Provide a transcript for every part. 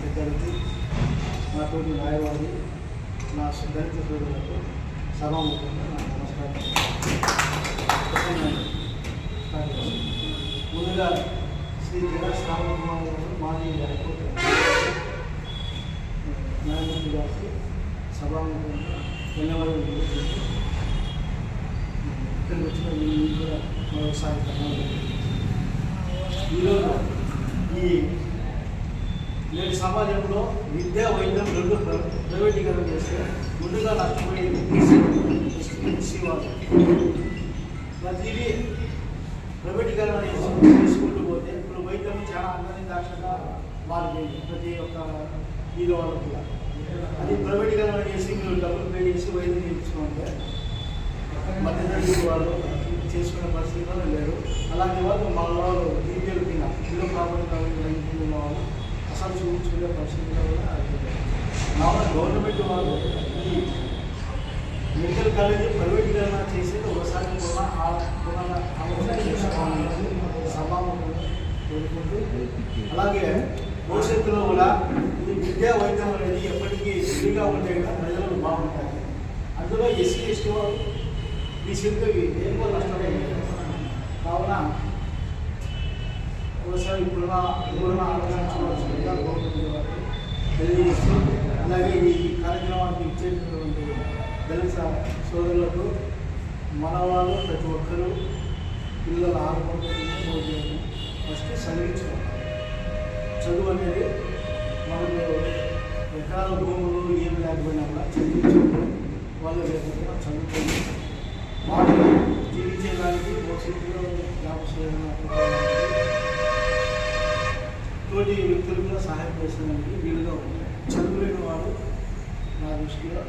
పెద్దలకి, నాతోటి న్యాయవాది, నా దళిత సోదరులకు సభాముఖంగా నా నమస్కారం. ముందుగా శ్రీ జగన్ శ్రావణకుమార్ గారు మాజీ హైకోర్టు న్యాయమూర్తి గారికి సభాముఖంగా ధన్యవాదాలు తెలియజేస్తూ ఇక్కడికి వచ్చిన మీరు కూడా మరోసారి ఈరోజు ఈ నేటి సమాజంలో విద్యా వైద్యం రెండు ప్రైవేటీకరణ చేస్తే ముందుగా నష్టపోయేది ఎస్సీ వాళ్ళు. ప్రతిదీ ప్రైవేటీకరణ చేసుకుంటూ పోతే ఇప్పుడు వైద్యం చాలా అందరినీ దాక్షగా మారిపోయింది. ప్రతి ఒక్క వీధి వాళ్ళు కూడా అది ప్రైవేటీకరణ చేసి మీరు డబ్బులు పే చేసి వైద్యం చేయించుకుంటే మధ్యతరగతి వాళ్ళు చేసుకునే పరిస్థితుల్లో లేరు. అలాంటి వాళ్ళు మన వాళ్ళు బీపీఎల్ కింద ఇల్లు ప్రాపర్టీ కింద వాళ్ళు అసలు చూపించుకునే పరిస్థితుల్లో కూడా కావున గవర్నమెంట్ వాళ్ళు ఈ మెడికల్ కాలేజీ ప్రైవేటీకరణ చేసేది ఒకసారి చేసుకోవాలని సభాముఖంగా కోరుకుంటూ, అలాగే భవిష్యత్తులో కూడా ఈ విద్యా వైద్యం అనేది ఎప్పటికీ ఫ్రీగా ఉంటే కూడా ప్రజలకు బాగుంటుంది. అందులో ఎస్సీ ఎస్టీ వాళ్ళు ఈ శిల్పకి ఏం కూడా నష్టపోయింది. కావున ఒకసారి ఇప్పుడున్న ఆలోచించవలసిందిగా తెలియజేస్తూ, అలాగే ఈ కార్యక్రమానికి ఇచ్చేటటువంటి దళిత సోదరులకు మన వాళ్ళు ప్రతి ఒక్కరూ పిల్లల ఆరోగ్యం ఫస్ట్ చదివించుకోవాలి. చదువు అనేది మనకు ఎకరాల భూములు ఏమి లేకపోయినా కూడా చదివించుకుంటూ వాళ్ళు లేకపోతే చదువుకొని వాళ్ళు జీవించేదానికి భవిష్యత్తులో తోటి వ్యక్తులు కూడా సహాయం చేసేదానికి వీలుగా ఉంది. చదువులేని వాడు నా దృష్టిలో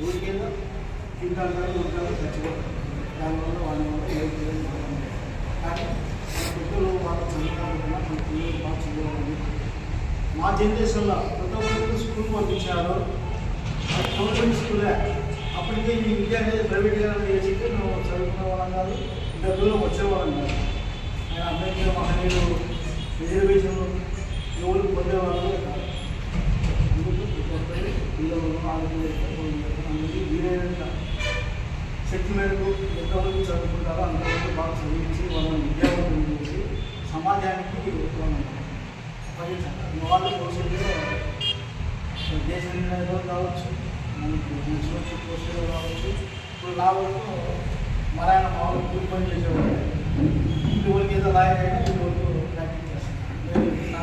ఊరికేదో తింటారు ఉంటారు చచ్చిపోతారు. దానివల్ల వాళ్ళ వల్ల ఏ కానీ పిల్లలు వాళ్ళు చదువుకోవాలన్నా పిల్లలు బాగా చదువుకోవాలి. మా జనరేషన్లో కొత్త స్కూల్ పంపించారు, అది గవర్నమెంట్ స్కూలే. అప్పటికే ఈ విద్య అనేది ప్రైవేటీకరణ చేసి మేము చదువుకునే వాళ్ళం కాదు, డబ్బులు వచ్చేవాళ్ళం కాదు. ఆయన అంబేద్కర్ మహనీయులు రిజర్వేషన్ ఎవరు పొందేవాళ్ళు కాదు. అందుకు పిల్లలు అనేది వీలైనంత శక్తి మేరకు ఎంతవరకు చదువుకుంటారో అంతవరకు బాగా చదివించి వాళ్ళని విద్యావంతులు చేసి సమాజానికి పరీక్షించాలి. వాళ్ళు భవిష్యత్తులో దేశ నిర్ణయాలు కావచ్చు, మనకి మంచి పోస్టులు కావచ్చు. ఇప్పుడు నా వరకు మరాయణ మామూలు కూలి పని చేసేవాళ్ళు ఇంటివరకు ఏదో లాయర్ అయినా ఇంటివరకు ప్రాక్టీస్ చేస్తాను. నేను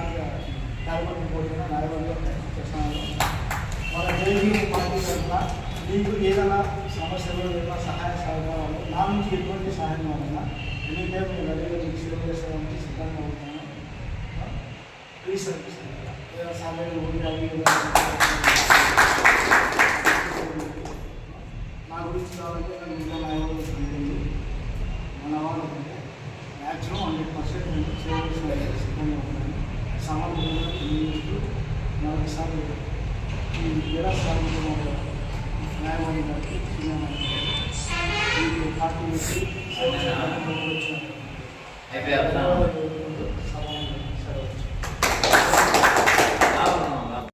కార్యక్రమం పోయినా న్యాయవాదిగా ప్రాక్టీస్ చేస్తాను. మన జైలు పార్టీ తరఫున మీకు ఏదైనా సమస్యలు ఏదైనా సహాయ సహకారాలు నా నుంచి ఎటువంటి సహాయం కావాలన్నా ఎనీ టైం నేను రెడీగా మీకు సేవ చేసేదానికి సిద్ధంగా ఉంటాను. ప్లీజ్ సర్వీస్ ఏదైనా సమయంలో ఉండాలి. నా గురించి కావాలంటే నేను ఇంకా న్యాయవాదులు ఉంటుంది. మన వాళ్ళు అంటే మ్యాక్సిమం 100% నేను సేవ చేసేదానికి సిద్ధంగా ఉంటాను. సమాజంగా తెలియజేస్తూ మరొకసారి ఈ క్రీడా సాధించడం న్యాయవాది గారికి పార్టీ